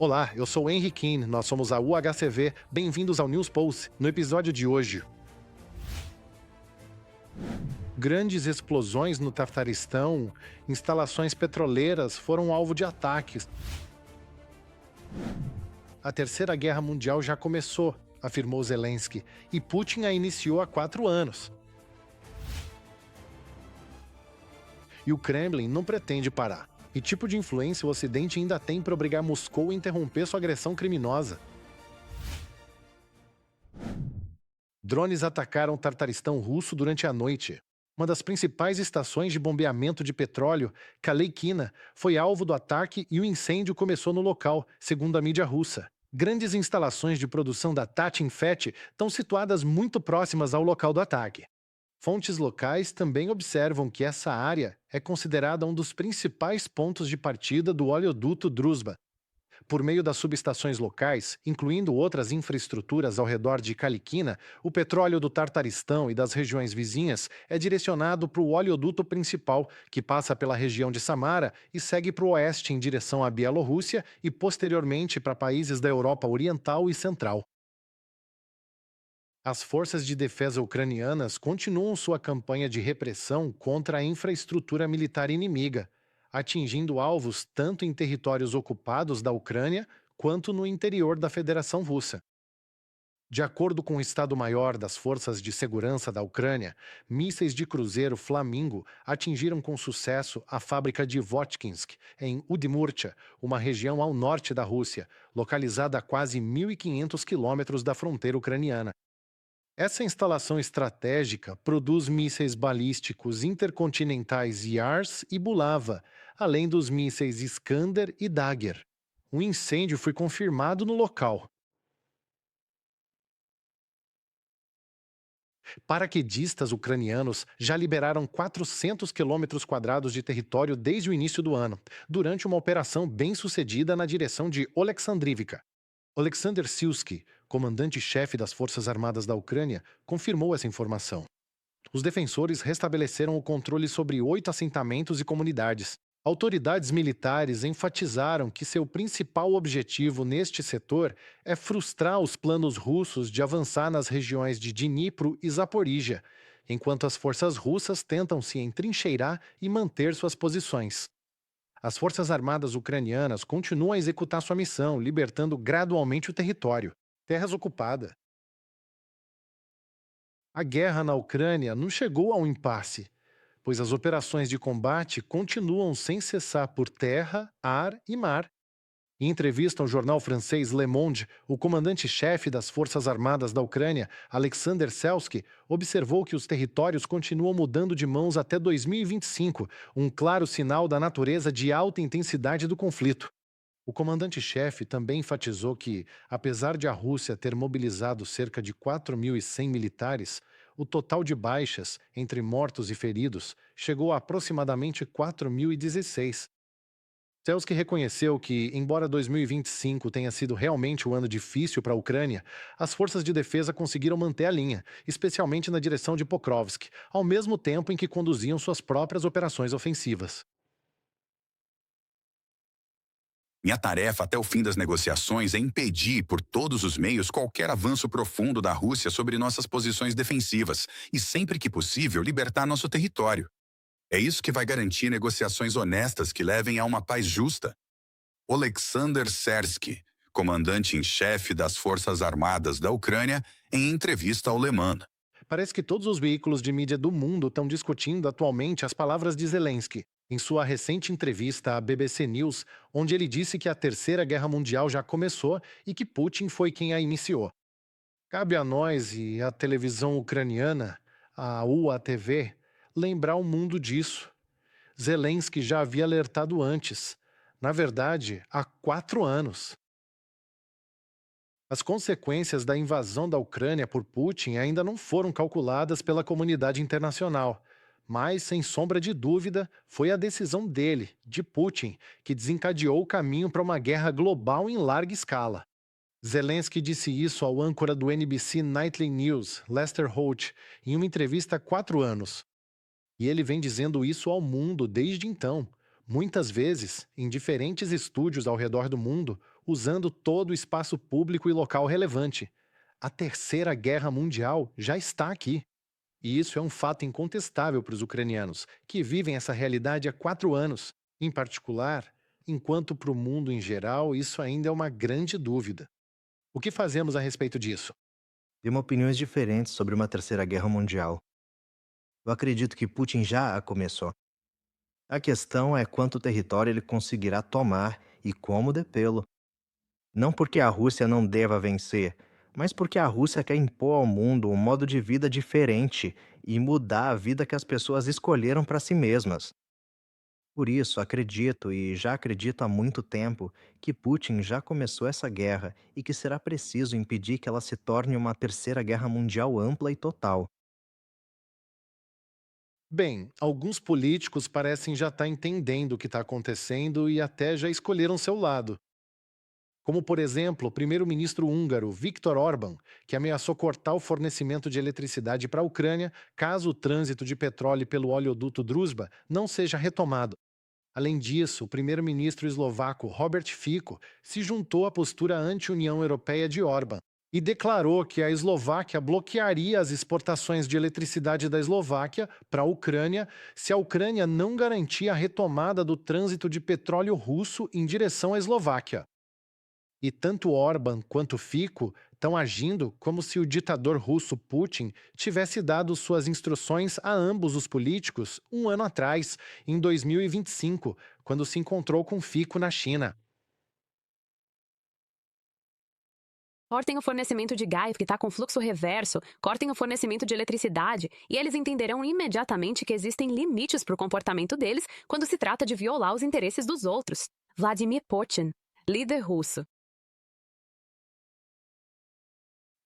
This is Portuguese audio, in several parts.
Olá, eu sou o Henry Keane, nós somos a UHCV, bem-vindos ao News Pulse. No episódio de hoje, grandes explosões no Tartaristão, instalações petroleiras foram alvo de ataques. A Terceira Guerra Mundial já começou, afirmou Zelensky, e Putin a iniciou há 4 anos. E o Kremlin não pretende parar. Que tipo de influência o Ocidente ainda tem para obrigar Moscou a interromper sua agressão criminosa? Drones atacaram o Tartaristão russo durante a noite. Uma das principais estações de bombeamento de petróleo, Kaleikina, foi alvo do ataque e o incêndio começou no local, segundo a mídia russa. Grandes instalações de produção da Tatinfet estão situadas muito próximas ao local do ataque. Fontes locais também observam que essa área é considerada um dos principais pontos de partida do oleoduto Druzhba. Por meio das subestações locais, incluindo outras infraestruturas ao redor de Kaliquina, o petróleo do Tartaristão e das regiões vizinhas é direcionado para o oleoduto principal, que passa pela região de Samara e segue para o oeste em direção à Bielorrússia e posteriormente para países da Europa Oriental e Central. As forças de defesa ucranianas continuam sua campanha de repressão contra a infraestrutura militar inimiga, atingindo alvos tanto em territórios ocupados da Ucrânia quanto no interior da Federação Russa. De acordo com o Estado-Maior das Forças de Segurança da Ucrânia, mísseis de cruzeiro Flamingo atingiram com sucesso a fábrica de Votkinsk, em Udmurtia, uma região ao norte da Rússia, localizada a quase 1.500 quilômetros da fronteira ucraniana. Essa instalação estratégica produz mísseis balísticos intercontinentais Yars e Bulava, além dos mísseis Iskander e Dagger. Um incêndio foi confirmado no local. Paraquedistas ucranianos já liberaram 400 quilômetros quadrados de território desde o início do ano, durante uma operação bem-sucedida na direção de Oleksandrivka. Alexander Silsky, comandante-chefe das Forças Armadas da Ucrânia, confirmou essa informação. Os defensores restabeleceram o controle sobre 8 assentamentos e comunidades. Autoridades militares enfatizaram que seu principal objetivo neste setor é frustrar os planos russos de avançar nas regiões de Dnipro e Zaporíjia, enquanto as forças russas tentam se entrincheirar e manter suas posições. As Forças Armadas ucranianas continuam a executar sua missão, libertando gradualmente o território. Terras ocupadas. A guerra na Ucrânia não chegou a um impasse, pois as operações de combate continuam sem cessar por terra, ar e mar. Em entrevista ao jornal francês Le Monde, o comandante-chefe das Forças Armadas da Ucrânia, Alexander Selsky, observou que os territórios continuam mudando de mãos até 2025, um claro sinal da natureza de alta intensidade do conflito. O comandante-chefe também enfatizou que, apesar de a Rússia ter mobilizado cerca de 4.100 militares, o total de baixas, entre mortos e feridos, chegou a aproximadamente 4.016. Zelensky reconheceu que, embora 2025 tenha sido realmente um ano difícil para a Ucrânia, as forças de defesa conseguiram manter a linha, especialmente na direção de Pokrovsk, ao mesmo tempo em que conduziam suas próprias operações ofensivas. Minha tarefa até o fim das negociações é impedir, por todos os meios, qualquer avanço profundo da Rússia sobre nossas posições defensivas e, sempre que possível, libertar nosso território. É isso que vai garantir negociações honestas que levem a uma paz justa. Oleksandr Sersky, comandante-em-chefe das Forças Armadas da Ucrânia, em entrevista ao Le Monde. Parece que todos os veículos de mídia do mundo estão discutindo atualmente as palavras de Zelensky, em sua recente entrevista à BBC News, onde ele disse que a Terceira Guerra Mundial já começou e que Putin foi quem a iniciou. Cabe a nós e à televisão ucraniana, a UATV, lembrar o mundo disso. Zelensky já havia alertado antes, na verdade, há 4 anos. As consequências da invasão da Ucrânia por Putin ainda não foram calculadas pela comunidade internacional, mas, sem sombra de dúvida, foi a decisão dele, de Putin, que desencadeou o caminho para uma guerra global em larga escala. Zelensky disse isso ao âncora do NBC Nightly News, Lester Holt, em uma entrevista há 4 anos. E ele vem dizendo isso ao mundo desde então. Muitas vezes, em diferentes estúdios ao redor do mundo, usando todo o espaço público e local relevante. A Terceira Guerra Mundial já está aqui. E isso é um fato incontestável para os ucranianos, que vivem essa realidade há 4 anos. Em particular, enquanto para o mundo em geral, isso ainda é uma grande dúvida. O que fazemos a respeito disso? Temos opiniões diferentes sobre uma terceira guerra mundial. Eu acredito que Putin já a começou. A questão é quanto território ele conseguirá tomar e como detê-lo. Não porque a Rússia não deva vencer, mas porque a Rússia quer impor ao mundo um modo de vida diferente e mudar a vida que as pessoas escolheram para si mesmas. Por isso, acredito e já acredito há muito tempo que Putin já começou essa guerra e que será preciso impedir que ela se torne uma terceira guerra mundial ampla e total. Bem, alguns políticos parecem já estar entendendo o que está acontecendo e até já escolheram seu lado. Como, por exemplo, o primeiro-ministro húngaro Viktor Orbán, que ameaçou cortar o fornecimento de eletricidade para a Ucrânia caso o trânsito de petróleo pelo oleoduto Druzhba não seja retomado. Além disso, o primeiro-ministro eslovaco Robert Fico se juntou à postura anti-União Europeia de Orbán e declarou que a Eslováquia bloquearia as exportações de eletricidade da Eslováquia para a Ucrânia se a Ucrânia não garantir a retomada do trânsito de petróleo russo em direção à Eslováquia. E tanto Orbán quanto Fico estão agindo como se o ditador russo Putin tivesse dado suas instruções a ambos os políticos 1 ano atrás, em 2025, quando se encontrou com Fico na China. Cortem o fornecimento de gás que está com fluxo reverso, cortem o fornecimento de eletricidade e eles entenderão imediatamente que existem limites para o comportamento deles quando se trata de violar os interesses dos outros. Vladimir Putin, líder russo.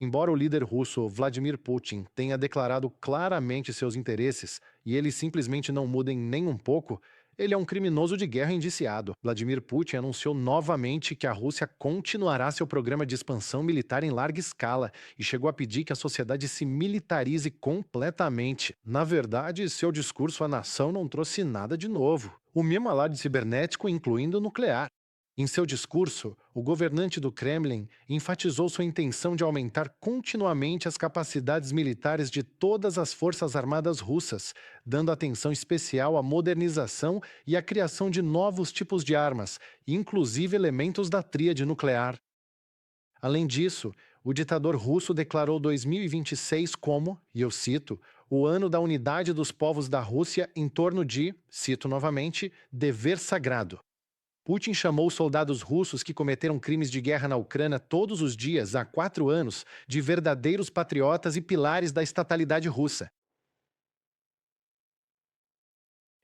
Embora o líder russo Vladimir Putin tenha declarado claramente seus interesses e eles simplesmente não mudem nem um pouco, ele é um criminoso de guerra indiciado. Vladimir Putin anunciou novamente que a Rússia continuará seu programa de expansão militar em larga escala e chegou a pedir que a sociedade se militarize completamente. Na verdade, seu discurso à nação não trouxe nada de novo. O mesmo alarde cibernético, incluindo o nuclear. Em seu discurso, o governante do Kremlin enfatizou sua intenção de aumentar continuamente as capacidades militares de todas as forças armadas russas, dando atenção especial à modernização e à criação de novos tipos de armas, inclusive elementos da tríade nuclear. Além disso, o ditador russo declarou 2026 como, e eu cito, o ano da unidade dos povos da Rússia em torno de, cito novamente, dever sagrado. Putin chamou os soldados russos que cometeram crimes de guerra na Ucrânia todos os dias há 4 anos de verdadeiros patriotas e pilares da estatalidade russa.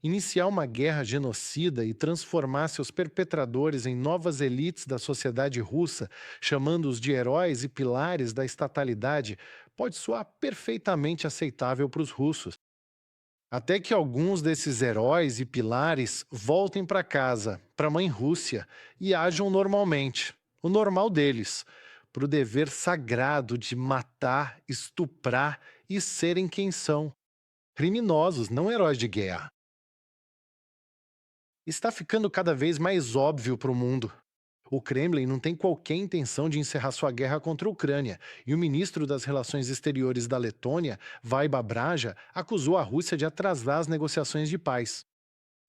Iniciar uma guerra genocida e transformar seus perpetradores em novas elites da sociedade russa, chamando-os de heróis e pilares da estatalidade, pode soar perfeitamente aceitável para os russos. Até que alguns desses heróis e pilares voltem para casa, para a mãe Rússia, e ajam normalmente, o normal deles, para o dever sagrado de matar, estuprar e serem quem são. Criminosos, não heróis de guerra. Está ficando cada vez mais óbvio para o mundo. O Kremlin não tem qualquer intenção de encerrar sua guerra contra a Ucrânia, e o ministro das Relações Exteriores da Letônia, Vaiba Braja, acusou a Rússia de atrasar as negociações de paz.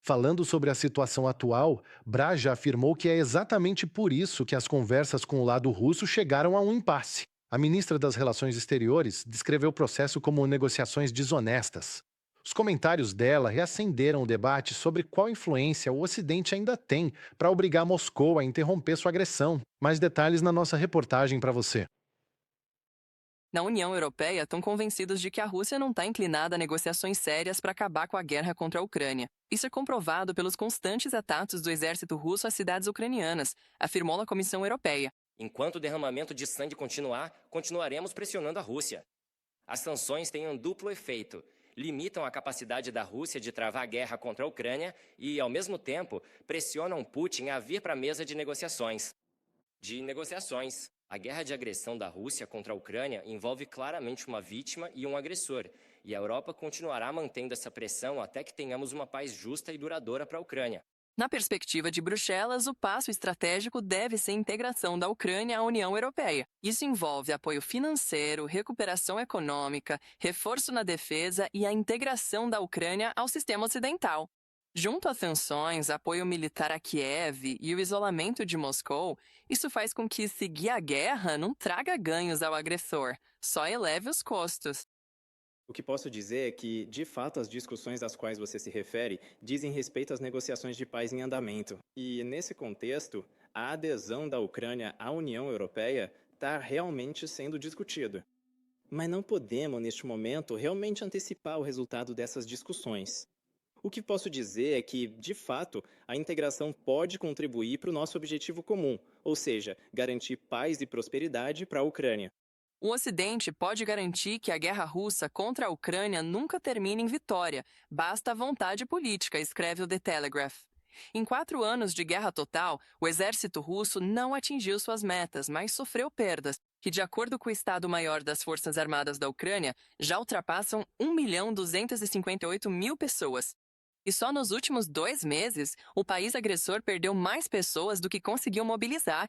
Falando sobre a situação atual, Braja afirmou que é exatamente por isso que as conversas com o lado russo chegaram a um impasse. A ministra das Relações Exteriores descreveu o processo como negociações desonestas. Os comentários dela reacenderam o debate sobre qual influência o Ocidente ainda tem para obrigar Moscou a interromper sua agressão. Mais detalhes na nossa reportagem para você. Na União Europeia, estão convencidos de que a Rússia não está inclinada a negociações sérias para acabar com a guerra contra a Ucrânia. Isso é comprovado pelos constantes ataques do exército russo às cidades ucranianas, afirmou a Comissão Europeia. Enquanto o derramamento de sangue continuar, continuaremos pressionando a Rússia. As sanções têm um duplo efeito. Limitam a capacidade da Rússia de travar a guerra contra a Ucrânia e, ao mesmo tempo, pressionam Putin a vir para a mesa de negociações. A guerra de agressão da Rússia contra a Ucrânia envolve claramente uma vítima e um agressor, e a Europa continuará mantendo essa pressão até que tenhamos uma paz justa e duradoura para a Ucrânia. Na perspectiva de Bruxelas, o passo estratégico deve ser a integração da Ucrânia à União Europeia. Isso envolve apoio financeiro, recuperação econômica, reforço na defesa e a integração da Ucrânia ao sistema ocidental. Junto às sanções, apoio militar a Kiev e o isolamento de Moscou, isso faz com que seguir a guerra não traga ganhos ao agressor, só eleve os custos. O que posso dizer é que, de fato, as discussões às quais você se refere dizem respeito às negociações de paz em andamento. E, nesse contexto, a adesão da Ucrânia à União Europeia está realmente sendo discutida. Mas não podemos, neste momento, realmente antecipar o resultado dessas discussões. O que posso dizer é que, de fato, a integração pode contribuir para o nosso objetivo comum, ou seja, garantir paz e prosperidade para a Ucrânia. O Ocidente pode garantir que a guerra russa contra a Ucrânia nunca termine em vitória. Basta a vontade política, escreve o The Telegraph. Em 4 anos de guerra total, o exército russo não atingiu suas metas, mas sofreu perdas, que, de acordo com o Estado-Maior das Forças Armadas da Ucrânia, já ultrapassam 1.258.000 pessoas. E só nos últimos 2 meses, o país agressor perdeu mais pessoas do que conseguiu mobilizar.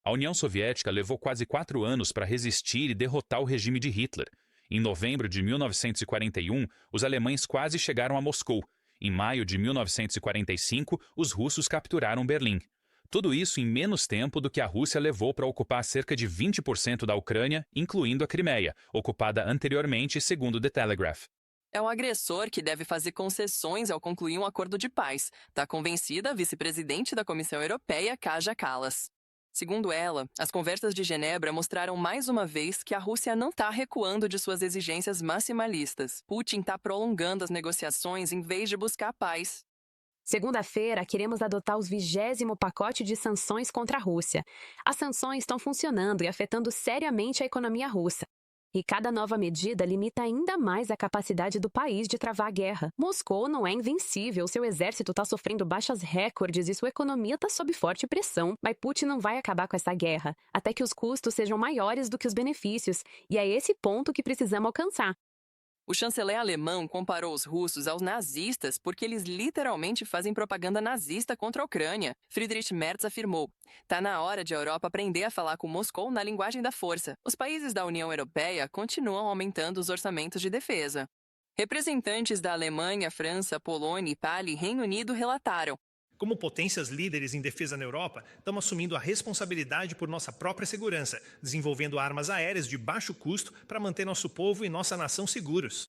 A União Soviética levou quase 4 anos para resistir e derrotar o regime de Hitler. Em novembro de 1941, os alemães quase chegaram a Moscou. Em maio de 1945, os russos capturaram Berlim. Tudo isso em menos tempo do que a Rússia levou para ocupar cerca de 20% da Ucrânia, incluindo a Crimeia, ocupada anteriormente, segundo The Telegraph. É o agressor que deve fazer concessões ao concluir um acordo de paz, está convencida a vice-presidente da Comissão Europeia, Kaja Kallas. Segundo ela, as conversas de Genebra mostraram mais uma vez que a Rússia não está recuando de suas exigências maximalistas. Putin está prolongando as negociações em vez de buscar a paz. Segunda-feira, queremos adotar os 20º pacote de sanções contra a Rússia. As sanções estão funcionando e afetando seriamente a economia russa. E cada nova medida limita ainda mais a capacidade do país de travar a guerra. Moscou não é invencível, seu exército está sofrendo baixas recordes e sua economia está sob forte pressão. Mas Putin não vai acabar com essa guerra, até que os custos sejam maiores do que os benefícios. E é esse ponto que precisamos alcançar. O chanceler alemão comparou os russos aos nazistas porque eles literalmente fazem propaganda nazista contra a Ucrânia. Friedrich Merz afirmou: "Tá na hora de a Europa aprender a falar com Moscou na linguagem da força. Os países da União Europeia continuam aumentando os orçamentos de defesa." Representantes da Alemanha, França, Polônia, Itália e Reino Unido relataram: Como potências líderes em defesa na Europa, estamos assumindo a responsabilidade por nossa própria segurança, desenvolvendo armas aéreas de baixo custo para manter nosso povo e nossa nação seguros.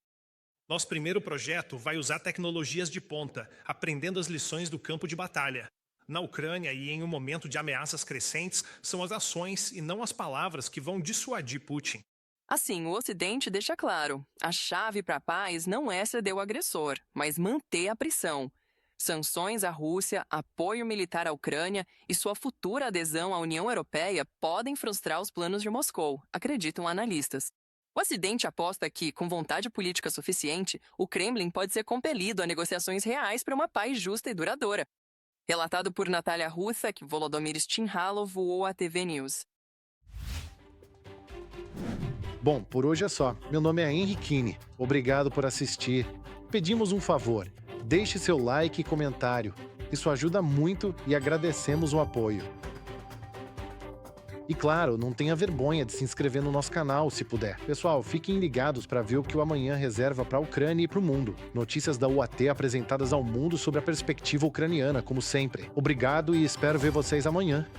Nosso primeiro projeto vai usar tecnologias de ponta, aprendendo as lições do campo de batalha. Na Ucrânia e em um momento de ameaças crescentes, são as ações e não as palavras que vão dissuadir Putin. Assim, o Ocidente deixa claro: a chave para a paz não é ceder o agressor, mas manter a pressão. Sanções à Rússia, apoio militar à Ucrânia e sua futura adesão à União Europeia podem frustrar os planos de Moscou, acreditam analistas. O Ocidente aposta que, com vontade política suficiente, o Kremlin pode ser compelido a negociações reais para uma paz justa e duradoura. Relatado por Natália Russak, Volodymyr Stinhalo voou à TV News. Bom, por hoje é só. Meu nome é Henry Kine. Obrigado por assistir. Pedimos um favor. Deixe seu like e comentário. Isso ajuda muito e agradecemos o apoio. E claro, não tenha vergonha de se inscrever no nosso canal, se puder. Pessoal, fiquem ligados para ver o que o amanhã reserva para a Ucrânia e para o mundo. Notícias da UAT apresentadas ao mundo sobre a perspectiva ucraniana, como sempre. Obrigado e espero ver vocês amanhã.